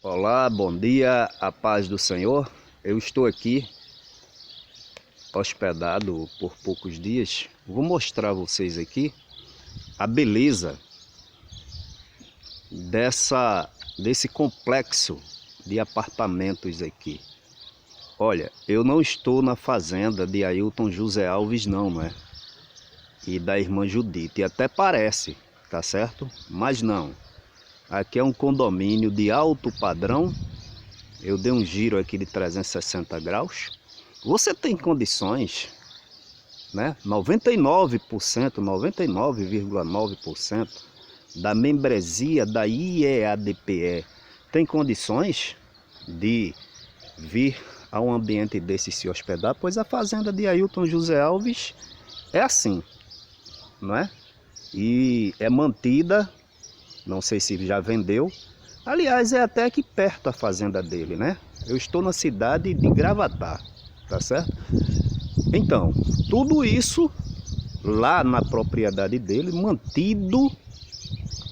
Olá, bom dia, a paz do Senhor. Eu estou aqui hospedado por poucos dias. Vou mostrar a vocês aqui a beleza desse complexo de apartamentos aqui. Olha, eu não estou na fazenda de Ailton José Alves não, né? E da irmã Judite, até parece, tá certo? Mas não. Aqui é um condomínio de alto padrão. Eu dei um giro aqui de 360 graus. Você tem condições, né? 99%, 99,9% da membresia da IEADPE tem condições de vir a um ambiente desse se hospedar, pois a fazenda de Ailton José Alves é assim, não é? E é mantida, não sei se ele já vendeu. Aliás, é até aqui perto a fazenda dele, né? Eu estou na cidade de Gravatá, tá certo? Então, tudo isso lá na propriedade dele, mantido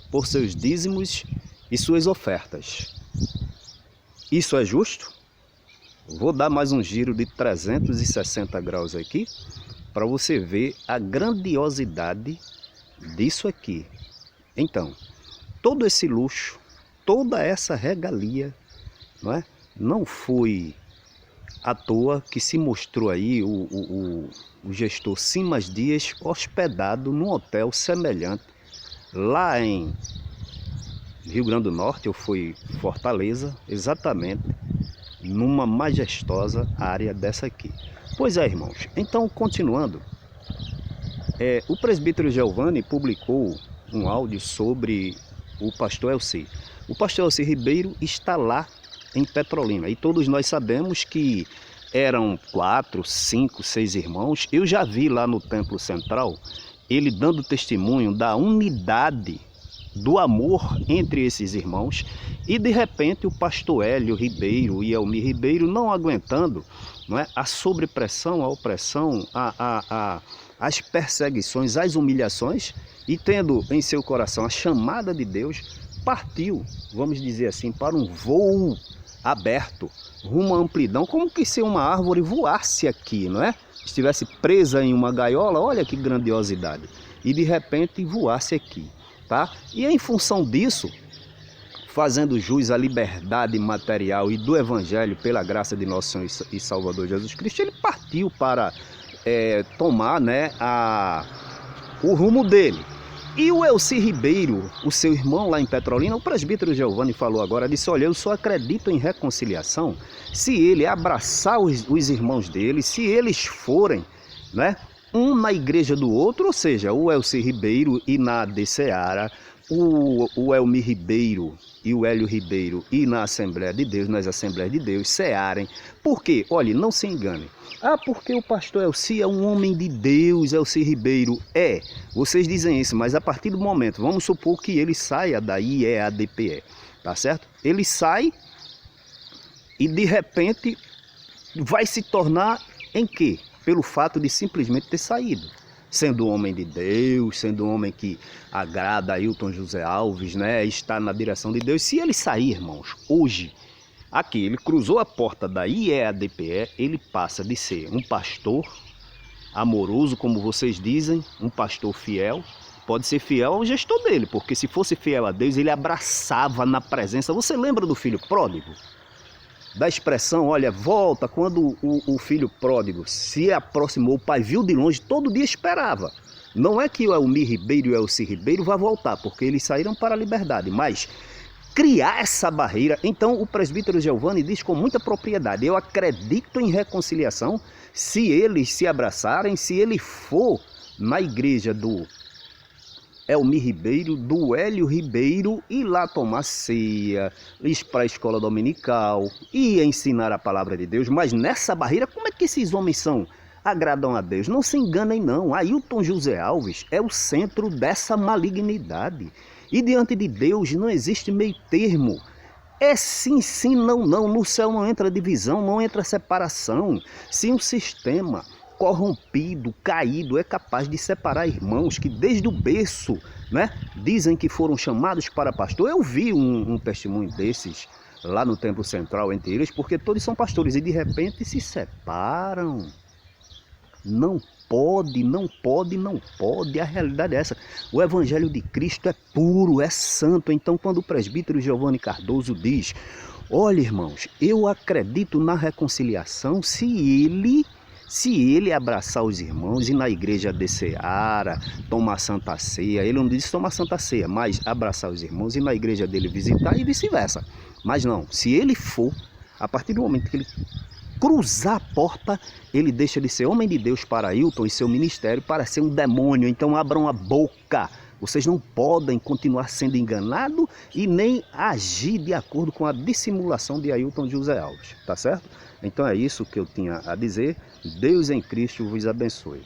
por seus dízimos e suas ofertas. Isso é justo? Vou dar mais um giro de 360 graus aqui para você ver a grandiosidade disso aqui. Então, todo esse luxo, toda essa regalia, não é? Não foi à toa que se mostrou aí o gestor Simas Dias hospedado num hotel semelhante lá em Rio Grande do Norte, ou foi Fortaleza, exatamente numa majestosa área dessa aqui. Pois é, irmãos, então continuando, o presbítero Giovanni publicou um áudio sobre o pastor Elci. O pastor Elci Ribeiro está lá em Petrolina e todos nós sabemos que eram 4, 5, 6 irmãos. Eu já vi lá no Templo Central ele dando testemunho da unidade, do amor entre esses irmãos, e de repente o pastor Hélio Ribeiro e Elmi Ribeiro não aguentando, não é, a sobrepressão, a opressão, as perseguições, as humilhações, e tendo em seu coração a chamada de Deus, partiu, vamos dizer assim, para um voo aberto, rumo à amplidão, como que se uma árvore voasse aqui, não é? Estivesse presa em uma gaiola, olha que grandiosidade, e de repente voasse aqui, tá? E em função disso, fazendo jus à liberdade material e do Evangelho pela graça de nosso Senhor e Salvador Jesus Cristo, ele partiu para tomar, né, o rumo dele. E o Elci Ribeiro, o seu irmão lá em Petrolina, o presbítero Giovanni falou agora, disse, olha, eu só acredito em reconciliação se ele abraçar os irmãos dele, se eles forem, né, um na igreja do outro, ou seja, o Elci Ribeiro e na de Seara, o Elmi Ribeiro e o Hélio Ribeiro e na Assembleia de Deus, nas Assembleias de Deus, searem. Por quê? Olha, não se engane. Ah, porque o pastor Elci é um homem de Deus, Elci Ribeiro. Vocês dizem isso, mas a partir do momento, vamos supor que ele saia da IEADPE, tá certo? Ele sai e de repente vai se tornar em quê? Pelo fato de simplesmente ter saído. Sendo um homem de Deus, sendo um homem que agrada a Ailton José Alves, né? Está na direção de Deus. Se ele sair, irmãos, hoje, aqui, ele cruzou a porta da IEADPE, ele passa de ser um pastor amoroso, como vocês dizem, um pastor fiel. Pode ser fiel ao gestor dele, porque se fosse fiel a Deus, ele abraçava na presença. Você lembra do filho pródigo? Da expressão, olha, volta, quando o filho pródigo se aproximou, o pai viu de longe, todo dia esperava. Não é que o Elmi Ribeiro e o Elci Ribeiro vá voltar, porque eles saíram para a liberdade, mas criar essa barreira. Então o presbítero Giovanni diz com muita propriedade, eu acredito em reconciliação se eles se abraçarem, se ele for na igreja do Elmi Ribeiro, do Hélio Ribeiro, e lá tomar ceia, ir para a escola dominical e ensinar a palavra de Deus. Mas nessa barreira, como é que esses homens agradam a Deus? Não se enganem não, Ailton José Alves é o centro dessa malignidade. E diante de Deus não existe meio termo. É sim, sim, não, não. No céu não entra divisão, não entra separação. Se um sistema corrompido, caído, é capaz de separar irmãos que desde o berço, né, dizem que foram chamados para pastor. Eu vi um testemunho desses lá no templo central entre eles, porque todos são pastores e de repente se separam. Não pode, não pode, não pode. A realidade é essa. O evangelho de Cristo é puro, é santo. Então, quando o presbítero Giovanni Cardoso diz: olha, irmãos, eu acredito na reconciliação se ele abraçar os irmãos e na igreja de Seara tomar Santa Ceia. Ele não diz tomar Santa Ceia, mas abraçar os irmãos e na igreja dele visitar e vice-versa. Mas não, se ele for, a partir do momento que ele cruzar a porta, ele deixa de ser homem de Deus para Ailton e seu ministério para ser um demônio. Então abram a boca. Vocês não podem continuar sendo enganados e nem agir de acordo com a dissimulação de Ailton José Alves, tá certo? Então é isso que eu tinha a dizer. Deus em Cristo vos abençoe.